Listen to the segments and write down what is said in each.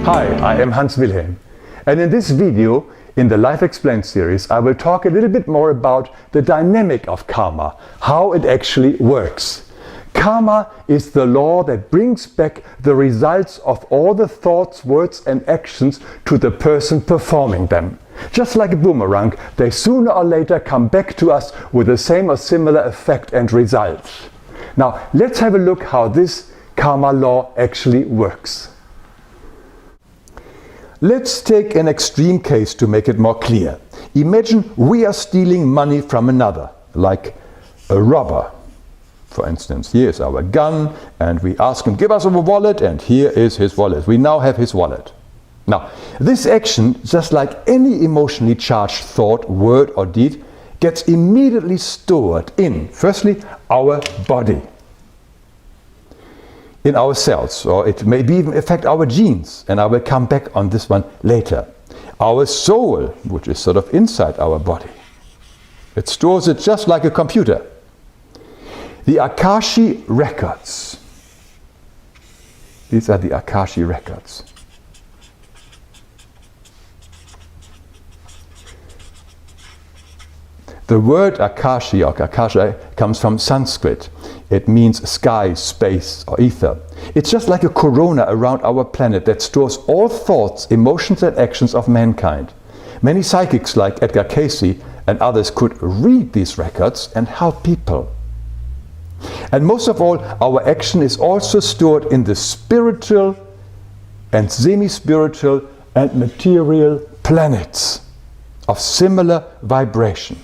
Hi, I am Hans Wilhelm, and in this video, in the Life Explained series, I will talk a little bit more about the dynamic of karma, how it actually works. Karma is the law that brings back the results of all the thoughts, words and actions to the person performing them. Just like a boomerang, they sooner or later come back to us with the same or similar effect and result. Now, let's have a look how this karma law actually works. Let's take an extreme case to make it more clear. Imagine we are stealing money from another, like a robber. For instance, here is our gun and we ask him, give us our wallet, and here is his wallet. We now have his wallet. Now, this action, just like any emotionally charged thought, word or deed, gets immediately stored in, firstly, our body, in our cells, or it may even affect our genes, and I will come back on this one later. Our soul, which is sort of inside our body, it stores it just like a computer. The Akashi records, these are the Akashi records. The word Akashi or Akasha comes from Sanskrit. It means sky, space or ether. It's just like a corona around our planet that stores all thoughts, emotions and actions of mankind. Many psychics like Edgar Cayce and others could read these records and help people. And most of all, our action is also stored in the spiritual and semi-spiritual and material planets of similar vibration.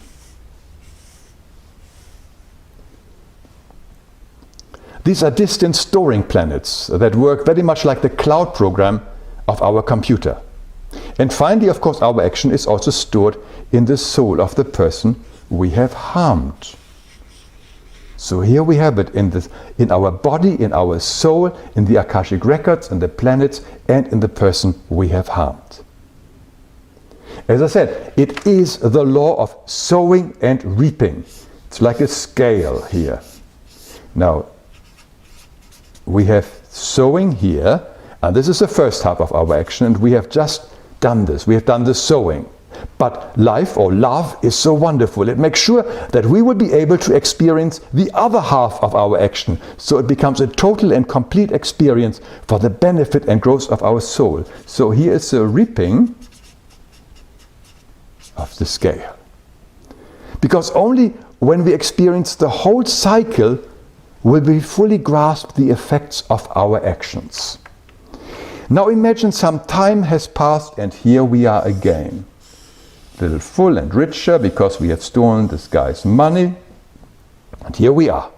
These are distant storing planets that work very much like the cloud program of our computer. And finally, of course, our action is also stored in the soul of the person we have harmed. So here we have it in our body, in our soul, in the Akashic records, in the planets, and in the person we have harmed. As I said, it is the law of sowing and reaping. It's like a scale here. Now, we have sowing here, and this is the first half of our action, and we have just done this. We have done the sowing. But life or love is so wonderful. It makes sure that we will be able to experience the other half of our action. So it becomes a total and complete experience for the benefit and growth of our soul. So here is the reaping of the scale. Because only when we experience the whole cycle will we fully grasp the effects of our actions. Now imagine some time has passed and here we are again. A little full and richer because we have stolen this guy's money, and here we are.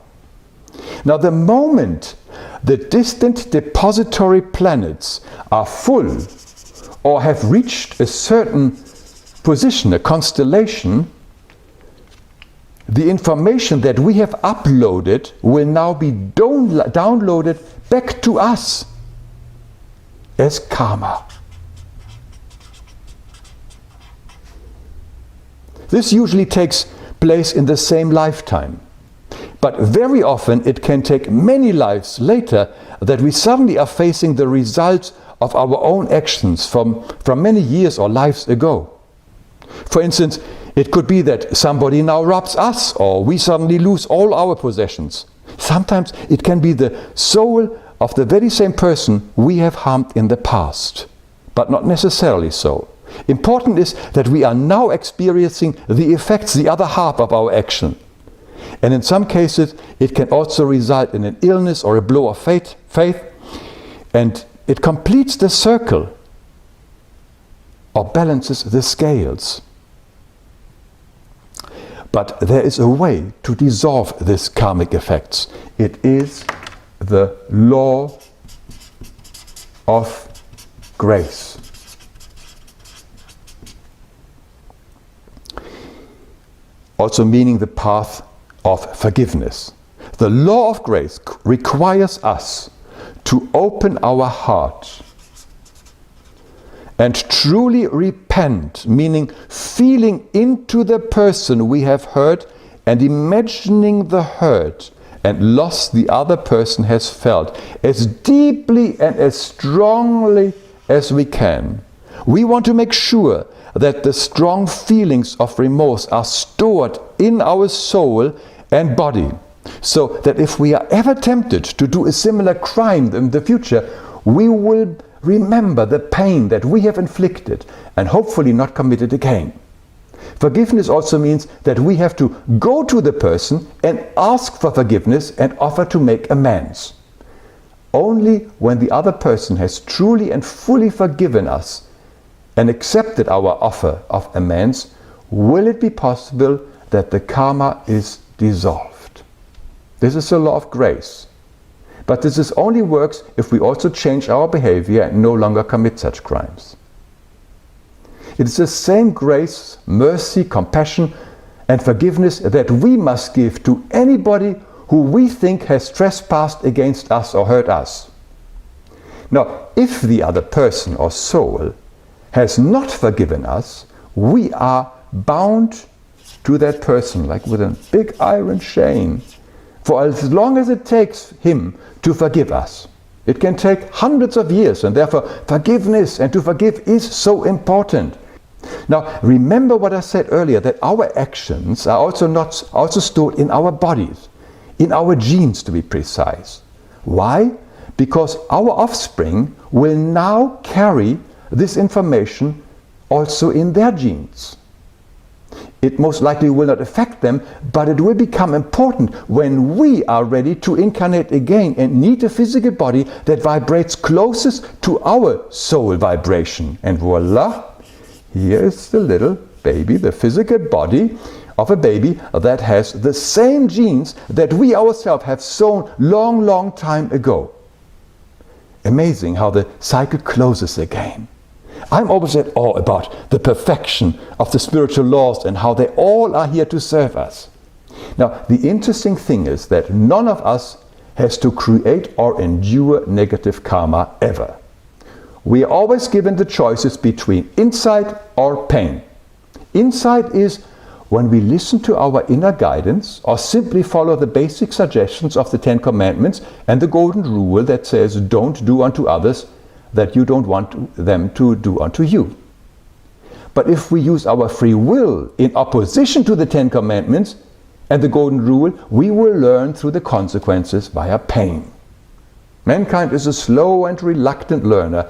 Now the moment the distant depository planets are full or have reached a certain position, a constellation, the information that we have uploaded will now be downloaded back to us as karma. This usually takes place in the same lifetime. But very often it can take many lives later that we suddenly are facing the results of our own actions from many years or lives ago. For instance, it could be that somebody now robs us, or we suddenly lose all our possessions. Sometimes it can be the soul of the very same person we have harmed in the past, but not necessarily so. Important is that we are now experiencing the effects, the other half of our action. And in some cases it can also result in an illness or a blow of faith, and it completes the circle or balances the scales. But there is a way to dissolve these karmic effects. It is the law of grace. Also meaning the path of forgiveness. The law of grace requires us to open our heart and truly repent, meaning feeling into the person we have hurt and imagining the hurt and loss the other person has felt as deeply and as strongly as we can, we want to make sure that the strong feelings of remorse are stored in our soul and body, so that if we are ever tempted to do a similar crime in the future, we will remember the pain that we have inflicted and hopefully not commit it again. Forgiveness also means that we have to go to the person and ask for forgiveness and offer to make amends. Only when the other person has truly and fully forgiven us and accepted our offer of amends will it be possible that the karma is dissolved. This is the law of grace. But this only works if we also change our behavior and no longer commit such crimes. It is the same grace, mercy, compassion and forgiveness that we must give to anybody who we think has trespassed against us or hurt us. Now, if the other person or soul has not forgiven us, we are bound to that person like with a big iron chain for as long as it takes him to forgive us. It can take hundreds of years, and therefore forgiveness and to forgive is so important. Now, remember what I said earlier, that our actions are also stored in our bodies, in our genes to be precise. Why? Because our offspring will now carry this information also in their genes. It most likely will not affect them, but it will become important when we are ready to incarnate again and need a physical body that vibrates closest to our soul vibration. And voila! Here is the little baby, the physical body of a baby that has the same genes that we ourselves have sown long time ago. Amazing how the cycle closes again. I'm always at awe about the perfection of the spiritual laws and how they all are here to serve us. Now, the interesting thing is that none of us has to create or endure negative karma ever. We are always given the choices between insight or pain. Insight is when we listen to our inner guidance or simply follow the basic suggestions of the Ten Commandments and the Golden Rule that says don't do unto others that you don't want them to do unto you. But if we use our free will in opposition to the Ten Commandments and the Golden Rule, we will learn through the consequences via pain. Mankind is a slow and reluctant learner,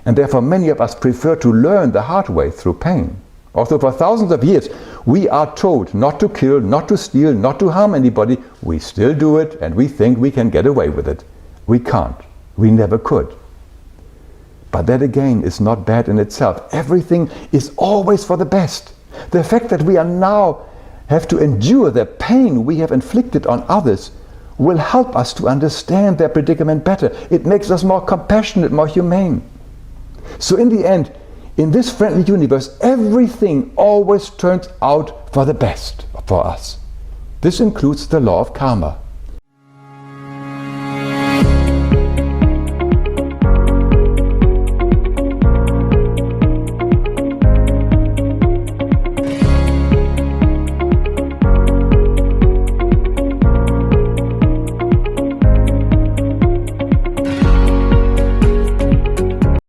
and therefore many of us prefer to learn the hard way through pain. Although for thousands of years we are told not to kill, not to steal, not to harm anybody, we still do it and we think we can get away with it. We can't. We never could. But that again is not bad in itself. Everything is always for the best. The fact that we are now have to endure the pain we have inflicted on others will help us to understand their predicament better. It makes us more compassionate, more humane. So in the end, in this friendly universe, everything always turns out for the best for us. This includes the law of karma.